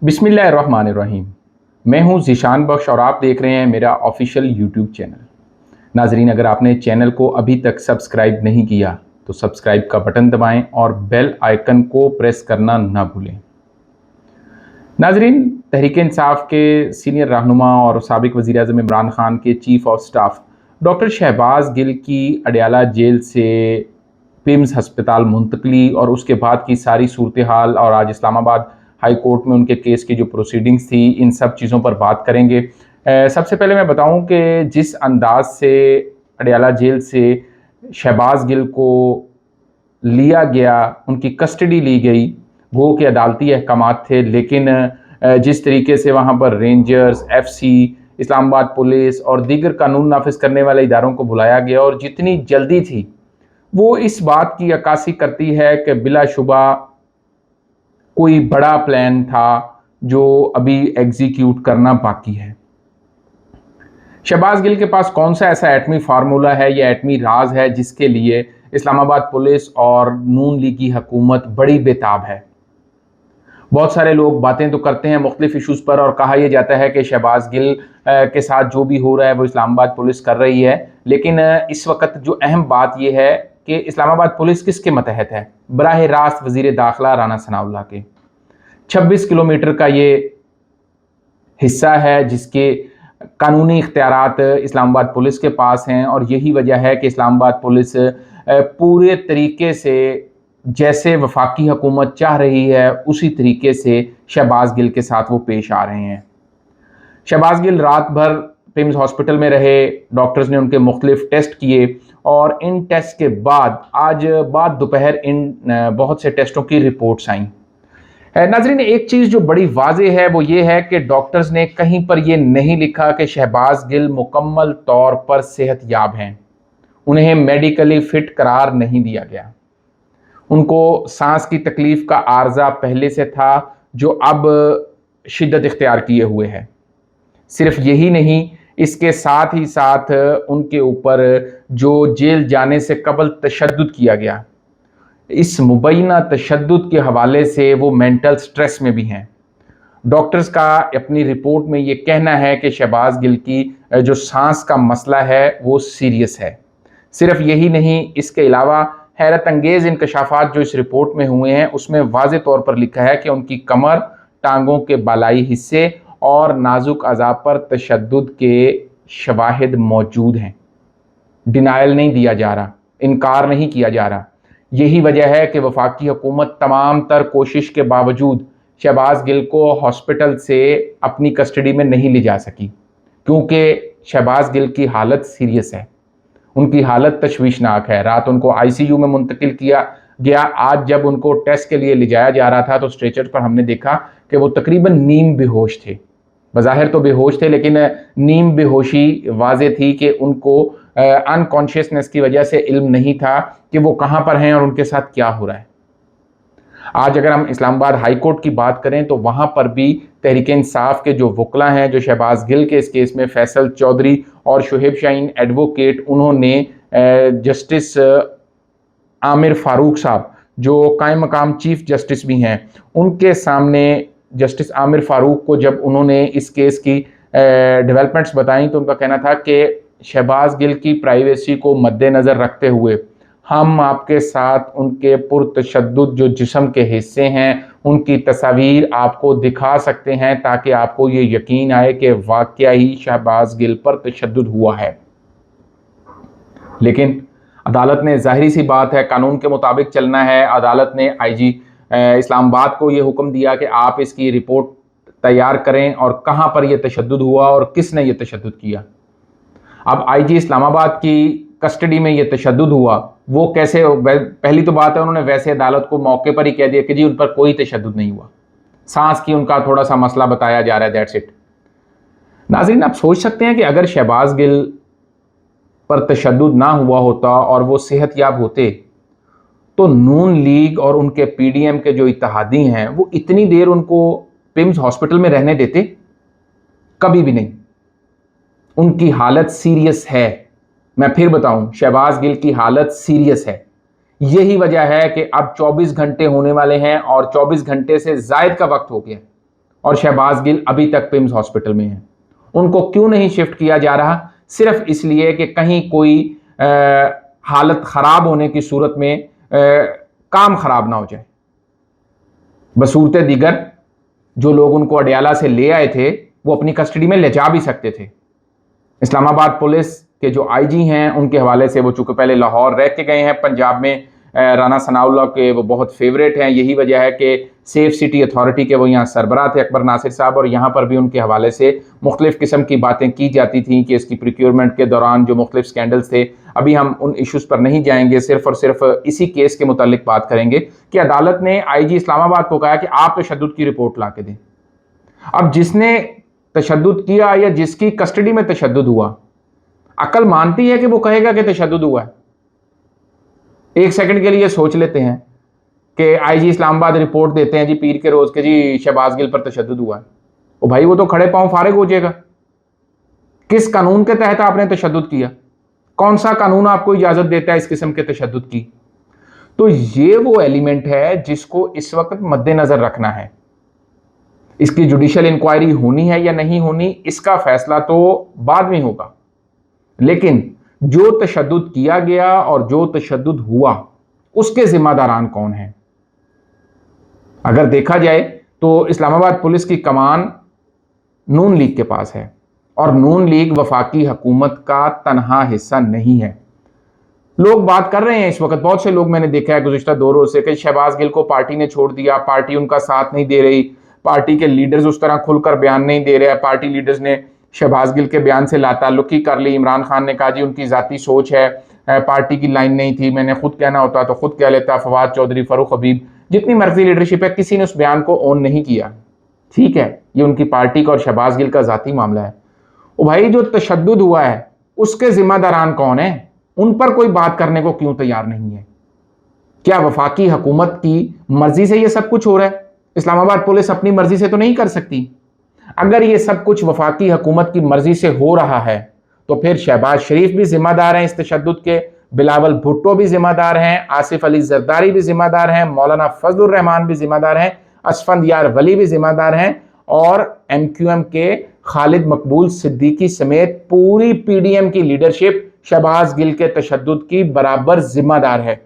बिस्मिल्लाहिर्रहमानिर्रहीम। मैं हूं ज़ीशान बख्श और आप देख रहे हैं मेरा ऑफिशियल यूट्यूब चैनल। नाजरीन, अगर आपने चैनल को अभी तक सब्सक्राइब नहीं किया तो सब्सक्राइब का बटन दबाएं और बेल आइकन को प्रेस करना ना भूलें। नाजरीन, तहरीक इंसाफ के सीनियर रहनुमा और साबिक वज़ीर आज़म इमरान खान के chief of staff doctor Shahbaz Gill की अडयाला जेल से पिम्स हस्पताल मुंतकली और उसके बाद की सारी सूरत हाल और आज इस्लामाबाद हाई कोर्ट में उनके केस की जो प्रोसीडिंग्स थी, इन सब चीज़ों पर बात करेंगे। सबसे पहले मैं बताऊं कि जिस अंदाज से अडयाला जेल से शहबाज गिल को लिया गया, उनकी कस्टडी ली गई, वो के अदालती अहकामात थे, लेकिन जिस तरीके से वहाँ पर रेंजर्स, एफसी, इस्लामाबाद पुलिस और दीगर कानून नाफिज करने वाले इदारों को बुलाया गया और जितनी जल्दी थी, वो इस बात की अक्कासी करती है कि बिलाशुबा कोई बड़ा प्लान था जो अभी एग्जीक्यूट करना बाकी है। शहबाज गिल के पास कौन सा ऐसा एटमी फार्मूला है या एटमी राज है जिसके लिए इस्लामाबाद पुलिस और नून लीग की हुकूमत बड़ी बेताब है। बहुत सारे लोग बातें तो करते हैं मुख्तलिफ इशूज़ पर और कहा यह जाता है कि शहबाज गिल के साथ जो भी हो रहा है वो इस्लामाबाद पुलिस कर रही है, लेकिन इस वक्त जो अहम बात यह है कि इस्लामाबाद पुलिस किसके मतहत है? बराह रास्त वज़ीर दाखिला राना सनाउल्लाह के 26 किलोमीटर का ये हिस्सा है जिसके कानूनी इख्तियारात इस्लामाबाद पुलिस के पास हैं और यही वजह है कि इस्लामाबाद पुलिस पूरे तरीके से जैसे वफाकी हुकूमत चाह रही है उसी तरीके से शहबाज गिल के साथ वो पेश आ रहे हैं। शहबाज गिल रात भर पिम्स हॉस्पिटल में रहे, डॉक्टर्स ने उनके मुख्तलिफ टेस्ट किए और इन टेस्ट के बाद आज बाद दोपहर इन बहुत से टेस्टों की रिपोर्ट्स आई। नाजरीन, एक चीज़ जो बड़ी वाज़े है वो ये है कि डॉक्टर्स ने कहीं पर यह नहीं लिखा कि शहबाज गिल मुकम्मल तौर पर सेहतयाब हैं। उन्हें मेडिकली फिट करार नहीं दिया गया। उनको सांस की तकलीफ़ का आर्जा पहले से था जो अब शिद्दत इख्तियार किए हुए है। सिर्फ यही नहीं, इसके साथ ही साथ उनके ऊपर जो जेल जाने से कबल तशद्दुद किया गया, इस मुबैना तशद्दुद के हवाले से वो मेंटल स्ट्रेस में भी हैं। डॉक्टर्स का अपनी रिपोर्ट में ये कहना है कि शहबाज गिल की जो सांस का मसला है वो सीरियस है। सिर्फ यही नहीं, इसके अलावा हैरत अंगेज़ इंकशाफात जो इस रिपोर्ट में हुए हैं उसमें वाज़े तौर पर लिखा है कि उनकी कमर, टांगों के बालाई हिस्से और नाजुक अज़ा पर तशद्दुद के शवाहिद मौजूद हैं। डिनायल नहीं दिया जा रहा, इनकार नहीं किया जा रहा। यही वजह है कि वफाकी हुकूमत तमाम तर कोशिश के बावजूद शहबाज गिल को हॉस्पिटल से अपनी कस्टडी में नहीं ले जा सकी, क्योंकि शहबाज गिल की हालत सीरियस है, उनकी हालत तशवीशनाक है। रात उनको आईसीयू में मुंतकिल किया गया। आज जब उनको टेस्ट के लिए ले जाया जा रहा था तो स्ट्रेचर पर हमने देखा कि वो तकरीबन नीम बेहोश थे। बज़ाहिर तो बेहोश थे, लेकिन नीम बेहोशी वाज़े थी कि उनको अनकॉन्शियसनेस की वजह से इल्म नहीं था कि वो कहाँ पर हैं और उनके साथ क्या हो रहा है। आज अगर हम इस्लामाबाद हाई कोर्ट की बात करें तो वहाँ पर भी तहरीक इंसाफ के जो वकला हैं, जो शहबाज गिल के इस केस में फैसल चौधरी और शुहेब शाहीन एडवोकेट, उन्होंने जस्टिस आमिर फ़ारूक साहब जो कायम मकाम चीफ जस्टिस भी हैं, उनके सामने जस्टिस आमिर फ़ारूक को जब उन्होंने इस केस की डेवलपमेंट्स बताई तो उनका कहना था कि शहबाज गिल की प्राइवेसी को मद्देनज़र रखते हुए हम आपके साथ उनके पुरतशद्दुद जो जिस्म के हिस्से हैं उनकी तस्वीर आपको दिखा सकते हैं ताकि आपको ये यकीन आए कि वाकया ही शहबाज गिल पर तशद्दुद हुआ है। लेकिन अदालत ने, जाहिर सी बात है, कानून के मुताबिक चलना है। अदालत ने आईजी इस्लामाबाद को ये हुक्म दिया कि आप इसकी रिपोर्ट तैयार करें और कहाँ पर यह तशद्दुद हुआ और किसने ये तशद्दुद किया। अब आईजी इस्लामाबाद की कस्टडी में ये तशद्दुद हुआ, वो कैसे? पहली तो बात है, उन्होंने वैसे अदालत को मौके पर ही कह दिया कि जी उन पर कोई तशद्दुद नहीं हुआ, सांस की उनका थोड़ा सा मसला बताया जा रहा है, दैट्स इट। नाज़रीन, आप सोच सकते हैं कि अगर शहबाज गिल पर तशद्दुद ना हुआ होता और वो सेहतयाब होते तो नून लीग और उनके पीडीएम के जो इत्तेहादी हैं वो इतनी देर उनको पिम्स हॉस्पिटल में रहने देते? कभी भी नहीं। उनकी हालत सीरियस है। मैं फिर बताऊं, शहबाज गिल की हालत सीरियस है। यही वजह है कि अब 24 घंटे होने वाले हैं और 24 घंटे से ज़ायद का वक्त हो गया और शहबाज गिल अभी तक पिम्स हॉस्पिटल में हैं। उनको क्यों नहीं शिफ्ट किया जा रहा? सिर्फ इसलिए कि कहीं कोई हालत खराब होने की सूरत में काम खराब ना हो जाए। बसूरत दीगर जो लोग उनको अडयाला से ले आए थे वो अपनी कस्टडी में ले जा भी सकते थे। इस्लामाबाद पुलिस के जो आईजी हैं उनके हवाले से, वो चूंकि पहले लाहौर रह के गए हैं पंजाब में, राना सनाउल्लाह के वो बहुत फेवरेट हैं। यही वजह है कि सेफ सिटी अथॉरिटी के वो यहाँ सरबराह थे अकबर नासिर साहब, और यहाँ पर भी उनके हवाले से मुख्तलिफ़ किस्म की बातें की जाती थी कि इसकी प्रिक्योरमेंट के दौरान जो मुख्तलिफ स्कैंडल्स थे। अभी हम उन इशूज़ पर नहीं जाएंगे, सिर्फ और सिर्फ इसी केस के मुतालिक बात करेंगे कि अदालत ने आईजी इस्लामाबाद को कहा कि आप तशद्दुद की रिपोर्ट ला के दें। अब जिसने तशद्दुद किया या जिसकी कस्टडी में तशद्दुद हुआ, अकल मानती है कि वो कहेगा कि तशद्दुद हुआ है? एक सेकंड के लिए सोच लेते हैं कि आईजी इस्लामाबाद रिपोर्ट देते हैं जी पीर के रोज के जी शहबाज गिल पर तशद्दुद हुआ है। ओ भाई, वो तो खड़े पांव फारिग हो जाएगा। किस कानून के तहत आपने तशद्दुद किया? कौन सा कानून आपको इजाजत देता है इस किस्म के तशद्दुद की? तो ये वो एलिमेंट है जिसको इस वक्त मद्देनजर रखना है। इसकी जुडिशियल इंक्वायरी होनी है या नहीं होनी, इसका फैसला तो बाद में होगा, लेकिन जो तशद्दुद किया गया और जो तशद्दुद हुआ उसके जिम्मेदारान कौन हैं? अगर देखा जाए तो इस्लामाबाद पुलिस की कमान नून लीग के पास है, और नून लीग वफाकी हुकूमत का तनहा हिस्सा नहीं है। लोग बात कर रहे हैं इस वक्त, बहुत से लोग मैंने देखा है गुज़िश्ता 2 रोज से, कि शहबाज गिल को पार्टी ने छोड़ दिया, पार्टी उनका साथ नहीं दे रही, पार्टी के लीडर्स उस तरह खुलकर बयान नहीं दे रहे हैं, पार्टी लीडर्स ने शहबाज गिल के बयान से लाताल्लुकी कर ली। इमरान खान ने कहा जी उनकी ज़ाती सोच है, पार्टी की लाइन नहीं थी, मैंने खुद कहना होता तो खुद कह लेता। फवाद चौधरी, फ़ारूक हबीब, जितनी मर्जी लीडरशिप है, किसी ने उस बयान को ऑन नहीं किया। ठीक है, ये उनकी पार्टी का और शहबाज गिल का ज़ाती मामला है। ओ भाई, जो तशद्दुद हुआ है उसके जिम्मेदारान कौन है? उन पर कोई बात करने को क्यों तैयार नहीं है? क्या वफाकी हुकूमत की मर्जी से ये सब कुछ हो रहा है? इस्लामाबाद पुलिस अपनी मर्जी से तो नहीं कर सकती। अगर ये सब कुछ वफाकी हुकूमत की मर्जी से हो रहा है तो फिर शहबाज शरीफ भी जिम्मेदार हैं इस तशद्दुद के, बिलावल भुट्टो भी जिम्मेदार हैं, आसिफ अली जरदारी भी जिम्मेदार हैं, मौलाना फजलुर रहमान भी जिम्मेदार हैं, असफंदयार वली भी जिम्मेदार हैं, और MQM के खालिद मकबूल सिद्दीकी समेत पूरी PDM की लीडरशिप शहबाज गिल के तशद्दुद की बराबर जिम्मेदार है।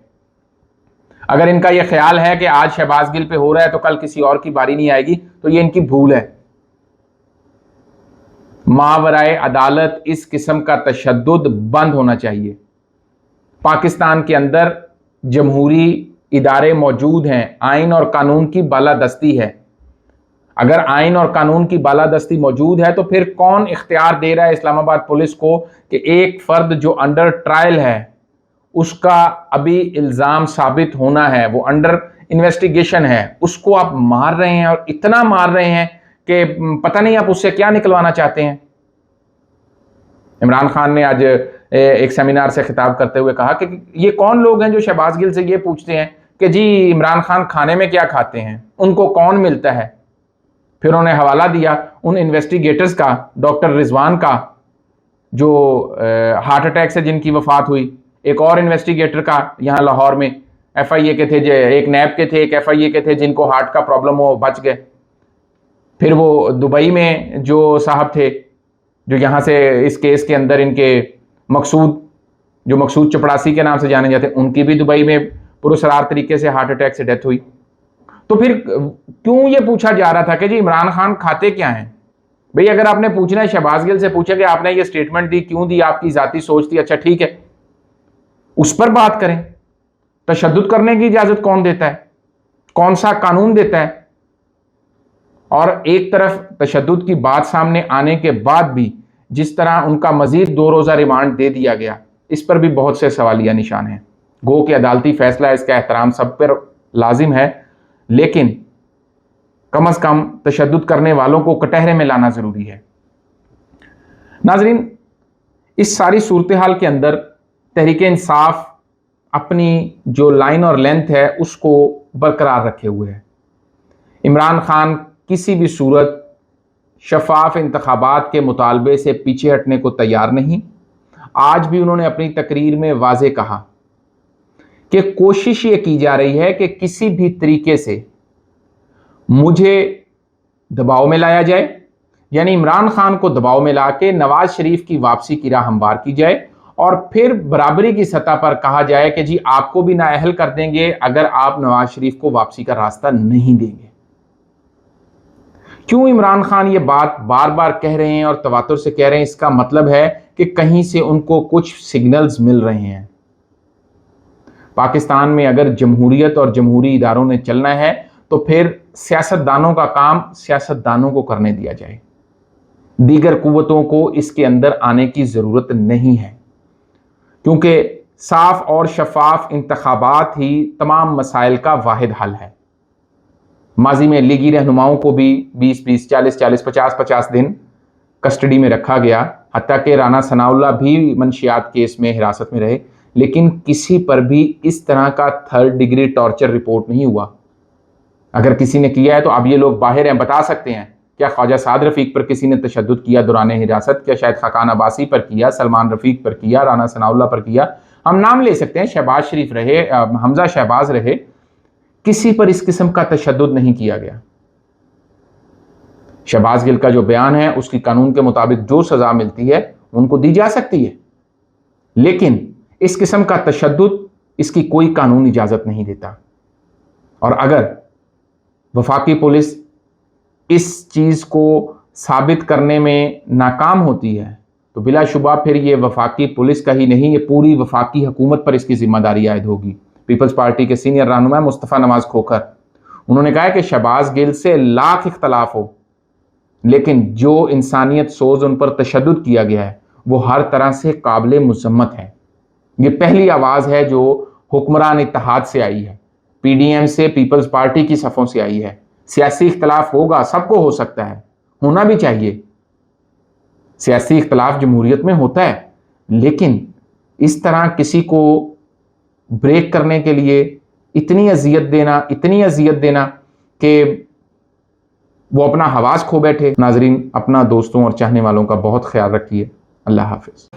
अगर इनका यह ख्याल है कि आज शहबाज गिल पे हो रहा है तो कल किसी और की बारी नहीं आएगी, तो ये इनकी भूल है। मावराए अदालत इस किस्म का तशद्दुद बंद होना चाहिए। पाकिस्तान के अंदर जमहूरी इदारे मौजूद हैं, आइन और कानून की बालादस्ती है। अगर आइन और कानून की बालादस्ती मौजूद है तो फिर कौन इख्तियार दे रहा है इस्लामाबाद पुलिस को कि एक फर्द जो अंडर ट्रायल है उसका अभी इल्ज़ाम साबित होना है, वो अंडर इन्वेस्टिगेशन है, उसको आप मार रहे हैं, और इतना मार रहे हैं कि पता नहीं आप उससे क्या निकलवाना चाहते हैं। इमरान खान ने आज एक सेमिनार से खिताब करते हुए कहा कि ये कौन लोग हैं जो शहबाज गिल से ये पूछते हैं कि जी इमरान खान खाने में क्या खाते हैं, उनको कौन मिलता है। फिर उन्होंने हवाला दिया उन इन्वेस्टिगेटर्स का, डॉक्टर रिजवान का, जो हार्ट अटैक से जिनकी वफात हुई, एक और इन्वेस्टिगेटर का यहाँ लाहौर में, FIA के थे, एक नैब के थे, एक FIA के थे, जिनको हार्ट का प्रॉब्लम हो, बच गए। फिर वो दुबई में जो साहब थे जो यहाँ से इस केस के अंदर इनके मकसूद, जो मकसूद चपड़ासी के नाम से जाने जाते, उनकी भी दुबई में पुरसरार तरीके से हार्ट अटैक से डेथ हुई। तो फिर क्यों ये पूछा जा रहा था कि जी इमरान खान खाते क्या हैं? भाई अगर आपने पूछना है, शहबाज गिल से पूछे कि आपने ये स्टेटमेंट दी, क्यों दी, आपकी जाती सोच थी, अच्छा ठीक है, उस पर बात करें। तशद्दुद करने की इजाजत कौन देता है? कौन सा कानून देता है? और एक तरफ तशद्दुद की बात सामने आने के बाद भी जिस तरह उनका मजीद 2 रोज़ा रिमांड दे दिया गया, इस पर भी बहुत से सवालिया निशान हैं। गो के अदालती फैसला, इसका एहतराम सब पर लाजिम है, लेकिन कम अज़ कम तशद्दुद करने वालों को कटहरे में लाना ज़रूरी है। नाज़रीन, इस सारी सूरत हाल के अंदर तहरीक इंसाफ अपनी जो लाइन और लेंथ है उसको बरकरार रखे हुए है। इमरान खान किसी भी सूरत शफाफ इंतखाबात के मुतालबे से पीछे हटने को तैयार नहीं। आज भी उन्होंने अपनी तकरीर में वाज़े कहा कि कोशिश ये की जा रही है कि किसी भी तरीके से मुझे दबाव में लाया जाए, यानी इमरान खान को दबाव में लाके नवाज शरीफ की वापसी की राह हमवार की जाए और फिर बराबरी की सतह पर कहा जाए कि जी आपको भी नाअहल कर देंगे अगर आप नवाज शरीफ को वापसी का रास्ता नहीं देंगे। क्यों इमरान खान ये बात बार बार कह रहे हैं और तवातुर से कह रहे हैं? इसका मतलब है कि कहीं से उनको कुछ सिग्नल्स मिल रहे हैं। पाकिस्तान में अगर जमहूरियत और जमहूरी इदारों ने चलना है तो फिर सियासतदानों का काम सियासतदानों को करने दिया जाए। दीगर कुव्वतों को इसके अंदर आने की ज़रूरत नहीं है, क्योंकि साफ और शफाफ इंतखाबात ही तमाम मसाइल का वाहिद हल है। माजी में लीगी रहनुमाओं को भी 20-20, 40-40, 50-50 दिन कस्टडी में रखा गया, हत्ता कि राना सनाउल्लाह भी मंशियात केस में हिरासत में रहे, लेकिन किसी पर भी इस तरह का 3rd डिग्री टॉर्चर रिपोर्ट नहीं हुआ। अगर किसी ने किया है तो अब ये लोग बाहर हैं, बता सकते हैं। क्या ख्वाजा साद रफ़ीक पर किसी ने तशद्दुद किया दौरान हिरासत? क्या शायद खाकान अब्बासी पर किया, सलमान रफ़ीक पर किया, राना सनाउल्लाह पर किया? हम नाम ले सकते हैं, शहबाज शरीफ रहे, हमजा शहबाज रहे, किसी पर इस किस्म का तशद्दुद नहीं किया गया। शहबाज गिल का जो बयान है उसकी कानून के मुताबिक जो सज़ा मिलती है उनको दी जा सकती है, लेकिन इस किस्म का तशद्दुद इसकी कोई कानून इजाज़त नहीं देता। और अगर वफाकी पुलिस इस चीज़ को साबित करने में नाकाम होती है तो बिलाशुबा फिर ये वफाकी पुलिस का ही नहीं, ये पूरी वफाकी हुकूमत पर इसकी जिम्मेदारी आयद होगी। पीपल्स पार्टी के सीनियर रहनुमा मुस्तफ़ा नवाज खोखर, उन्होंने कहा है कि शहबाज गिल से लाख इख्तलाफ हो, लेकिन जो इंसानियत सोज उन पर तशद्दुद किया गया है वो हर तरह से काबिल मुज़म्मत है। ये पहली आवाज़ है जो हुक्मरान इत्तेहाद से आई है, PDM से, पीपल्स पार्टी की सफ़ों से आई है। सियासी इख्तलाफ होगा, सबको हो सकता है, होना भी चाहिए। सियासी इख्तलाफ जमहूरियत में होता है, लेकिन इस तरह किसी को ब्रेक करने के लिए इतनी अजियत देना कि वो अपना हवास खो बैठे। नाजरीन, अपना, दोस्तों और चाहने वालों का बहुत ख्याल रखिए। अल्लाह हाफिज़।